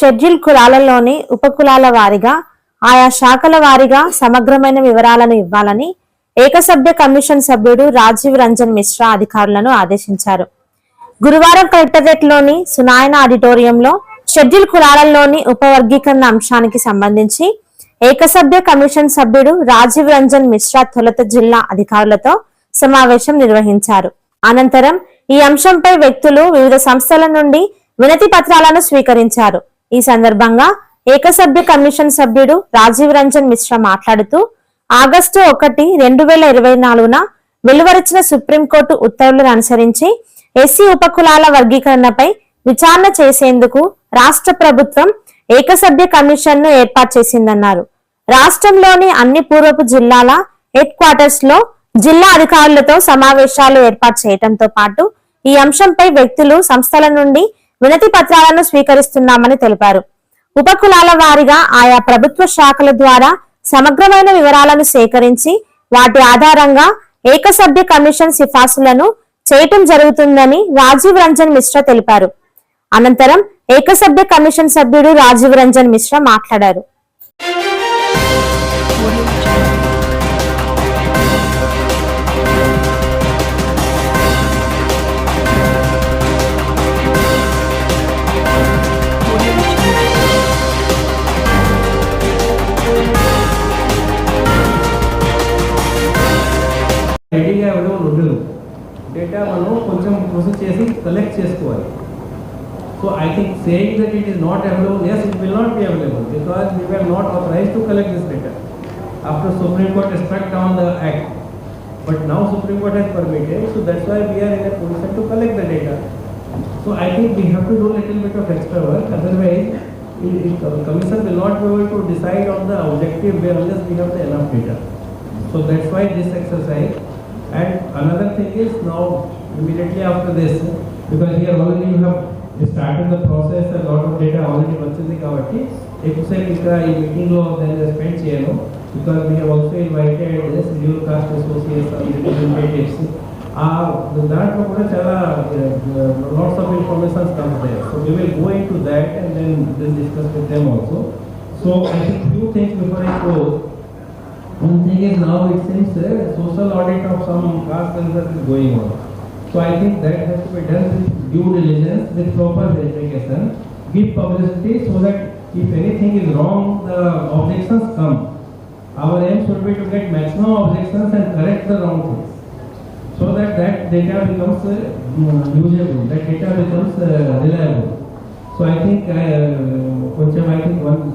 Schedule కులాలలోని ఉపకులాల వారీగా ఆయా శాఖల వారీగా సమగ్రమైన వివరాలను ఇవ్వాలని ఏకసభ్య కమిషన్ సభ్యుడు రాజీవ్ రంజన్ మిశ్రా అధికారులను ఆదేశించారు. గురువారం కలెక్టరేట్లోని సునాయన ఆడిటోరియంలో షెడ్యూల్ కులాలలోని ఉపవర్గీకరణ అంశానికి సంబంధించి ఏకసభ్య కమిషన్ సభ్యుడు రాజీవ్ రంజన్ మిశ్రా తొలుత జిల్లా అధికారులతో సమావేశం నిర్వహించారు. అనంతరం ఈ అంశంపై వ్యక్తులు వివిధ సంస్థల నుండి వినతి పత్రాలను స్వీకరించారు. ఈ సందర్భంగా ఏకసభ్య కమిషన్ సభ్యుడు రాజీవ్ రంజన్ మిశ్రా మాట్లాడుతూ ఆగస్టు 1, 2024న వెలువరించిన సుప్రీంకోర్టు ఉత్తర్వులను అనుసరించి ఎస్సీ ఉపకులాల వర్గీకరణపై విచారణ చేసేందుకు రాష్ట్ర ప్రభుత్వం ఏకసభ్య కమిషన్ ను ఏర్పాటు చేసిందన్నారు. రాష్ట్రంలోని అన్ని పూర్వపు జిల్లాల హెడ్ క్వార్టర్స్ లో జిల్లా అధికారులతో సమావేశాలు ఏర్పాటు చేయడంతో పాటు ఈ అంశంపై వ్యక్తులు సంస్థల నుండి వినతి పత్రాలను స్వీకరిస్తున్నామని తెలిపారు. ఉపకులాల వారీగా ఆయా ప్రభుత్వ శాఖల ద్వారా సమగ్రమైన వివరాలను సేకరించి వాటి ఆధారంగా ఏకసభ్య కమిషన్ సిఫార్సులను చేయటం జరుగుతుందని రాజీవ్ రంజన్ మిశ్రా తెలిపారు. అనంతరం ఏకసభ్య కమిషన్ సభ్యుడు రాజీవ్ రంజన్ మిశ్రా మాట్లాడారు. రెడీగా అవైలబుల్ ఉండదు. డేటా మనం కొంచెం ప్రాసెస్ చేసి కలెక్ట్ చేసుకోవాలి. So I think saying that it is not available, yes, it will not be available because we were not authorized to collect this data after Supreme Court struck down the act. But now Supreme Court has permitted, so that's why we are in a position to collect the data. So I think we have to do a little bit of extra work, otherwise the commission will not be able to decide on the objective unless we have the enough data. So that's why this exercise. And another thing is now immediately after this, because here already you have started the process, a lot of data already వచ్చింది కాబట్టి ఎక్కువసేపు ఇక్కడ ఈ meeting లో దాన్ని spend చేయను, because we have also invited the scheduled caste association representatives. దాంట్లో కూడా చాలా lots of information comes there, so we will go into that and then discuss with them also. So I think few things before I close. One thing is now it seems social audit of some caste census is going on. So I think that has to be done with due diligence, with proper verification, give publicity so that if anything is wrong, the objections come. Our aim should be to get maximum objections and correct the wrong things, so that data becomes usable, that data becomes reliable. So I think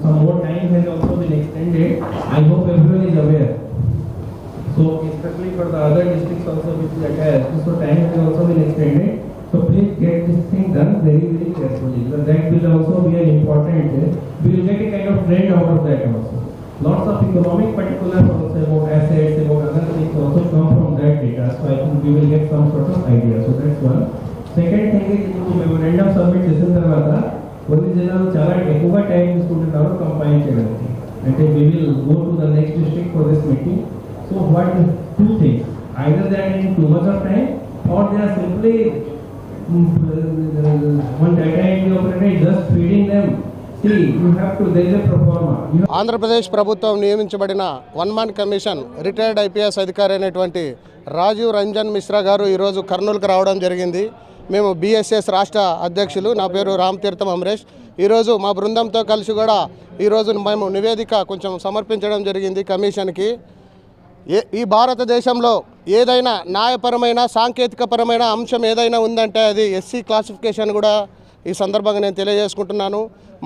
some more time has also been extended. I hope everyone is aware. So especially for the other districts also which is attached, so time has also been extended. So please get this thing done very, very carefully. So that will also be an important. We will get a kind of trend out of that also. Lots of economic particulars also about assets, about other things also come from that data. So I think we will get some sort of idea. So that's one. Second thing is memorandum submit చేసిన తర్వాత కొన్ని జిల్లాలు చాలా ఎక్కువగా time తీసుకుంటున్నారు compile చేయడానికి. అంటే we will go to the next district for this meeting. So what two things, either they are taking too much of time or they are simply one data entry operator just feeding them. See, you have to, there is a pro forma. Andhra Pradesh ప్రభుత్వం నియమించబడిన one man commission retired IPS అధికారి అయినటువంటి రాజీవ్ రంజన్ మిశ్రా గారు ఈరోజు కర్నూలుకు రావడం జరిగింది. మేము BSS రాష్ట్ర అధ్యక్షులు, నా పేరు రామతీర్థం అమరేష్. ఈరోజు మా బృందంతో కలిసి కూడా ఈరోజు మేము నివేదిక కొంచెం సమర్పించడం జరిగింది కమిషన్కి. ఈ భారతదేశంలో ఏదైనా న్యాయపరమైన సాంకేతికపరమైన అంశం ఏదైనా ఉందంటే అది ఎస్సీ క్లాసిఫికేషన్ కూడా ఈ సందర్భంగా నేను తెలియజేసుకుంటున్నాను.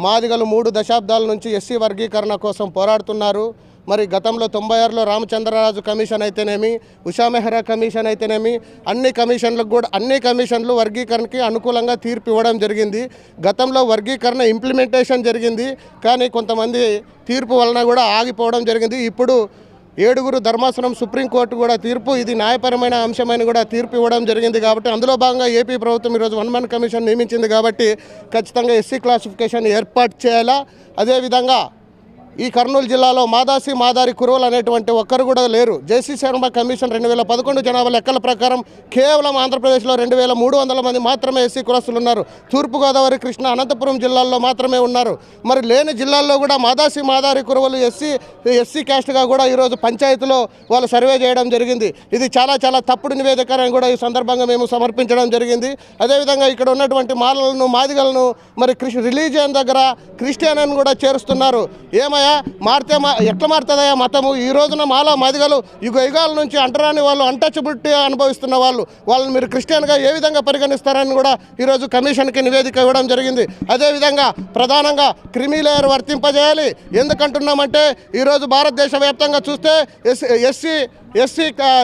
మాదిగలు 3 దశాబ్దాల నుంచి ఎస్సీ వర్గీకరణ కోసం పోరాడుతున్నారు. మరి గతంలో 96లో రామచంద్రరాజు కమిషన్ అయితేనేమి, ఉషా మెహ్రా కమిషన్ అయితేనేమి, అన్ని కమిషన్లు వర్గీకరణకి అనుకూలంగా తీర్పు ఇవ్వడం జరిగింది. గతంలో వర్గీకరణ ఇంప్లిమెంటేషన్ జరిగింది, కానీ కొంతమంది తీర్పు వలన కూడా ఆగిపోవడం జరిగింది. ఇప్పుడు 7 ధర్మాసనం సుప్రీంకోర్టు కూడా తీర్పు ఇది న్యాయపరమైన అంశమైన కూడా తీర్పు ఇవ్వడం జరిగింది. కాబట్టి అందులో భాగంగా ఏపీ ప్రభుత్వం ఈరోజు వన్ మ్యాన్ కమిషన్ నియమించింది. కాబట్టి ఖచ్చితంగా ఎస్సీ క్లాసిఫికేషన్ ఏర్పాటు చేయాలా. అదేవిధంగా ఈ కర్నూలు జిల్లాలో మాదారి కురువలు అనేటువంటి ఒక్కరు కూడా లేరు. జేసీ శర్మ కమిషన్ 2011 జనాభా లెక్కల ప్రకారం కేవలం ఆంధ్రప్రదేశ్లో 2300 మంది మాత్రమే ఎస్సీ కులస్తులు ఉన్నారు. తూర్పుగోదావరి, కృష్ణ, అనంతపురం జిల్లాల్లో మాత్రమే ఉన్నారు. మరి లేని జిల్లాల్లో కూడా మాదారి కురువలు ఎస్సీ క్యాస్ట్గా కూడా ఈరోజు పంచాయతీలో వాళ్ళు సర్వే చేయడం జరిగింది. ఇది చాలా చాలా తప్పుడు నివేదిక అని కూడా ఈ సందర్భంగా మేము సమర్పించడం జరిగింది. అదేవిధంగా ఇక్కడ ఉన్నటువంటి మాలలను, మాదిగలను మరి రిలీజియన్ దగ్గర క్రిస్టియన్ అని కూడా చేరుస్తున్నారు. ఏమయ్యా ఎట్లా మారుతుందయ్యా మతము? ఈ రోజున మాల మాదిగలు యుగాల నుంచి అంటరాని వాళ్ళు, అన్టచబిలిటీ అనుభవిస్తున్న వాళ్ళని మీరు క్రిస్టియన్గా ఏ విధంగా పరిగణిస్తారని కూడా ఈరోజు కమిషన్కి నివేదిక ఇవ్వడం జరిగింది. అదేవిధంగా ప్రధానంగా క్రిమి లేయర్ వర్తింపజేయాలి. ఎందుకంటున్నామంటే ఈరోజు భారతదేశ వ్యాప్తంగా చూస్తే ఎస్సీ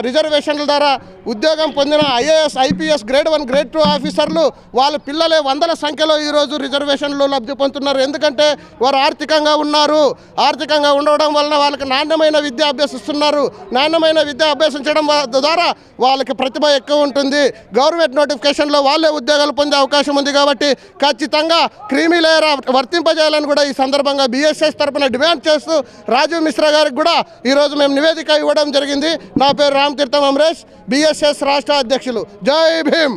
రిజర్వేషన్ల ద్వారా ఉద్యోగం పొందిన IAS, IPS, గ్రేడ్ 1, గ్రేడ్ 2 ఆఫీసర్లు వాళ్ళ పిల్లలే వందల సంఖ్యలో ఈరోజు రిజర్వేషన్లు లబ్ధి పొందుతున్నారు. ఎందుకంటే వారు ఆర్థికంగా ఉన్నారు. ఆర్థికంగా ఉండడం వలన వాళ్ళకి నాణ్యమైన విద్య అభ్యసిస్తున్నారు. నాణ్యమైన విద్య అభ్యసించడం ద్వారా వాళ్ళకి ప్రతిభ ఎక్కువ ఉంటుంది. గవర్నమెంట్ నోటిఫికేషన్లో వాళ్ళే ఉద్యోగాలు పొందే అవకాశం ఉంది. కాబట్టి ఖచ్చితంగా క్రీమీ లేయర్ వర్తింపజేయాలని కూడా ఈ సందర్భంగా BSS తరఫున డిమాండ్ చేస్తూ రాజీవ్ మిశ్రా గారికి కూడా ఈరోజు మేము నివేదిక ఇవ్వడం జరిగింది. నా పేరు రామతీర్థం అమరేష్, BSS రాష్ట్ర అధ్యక్షులు. జై భీమ్.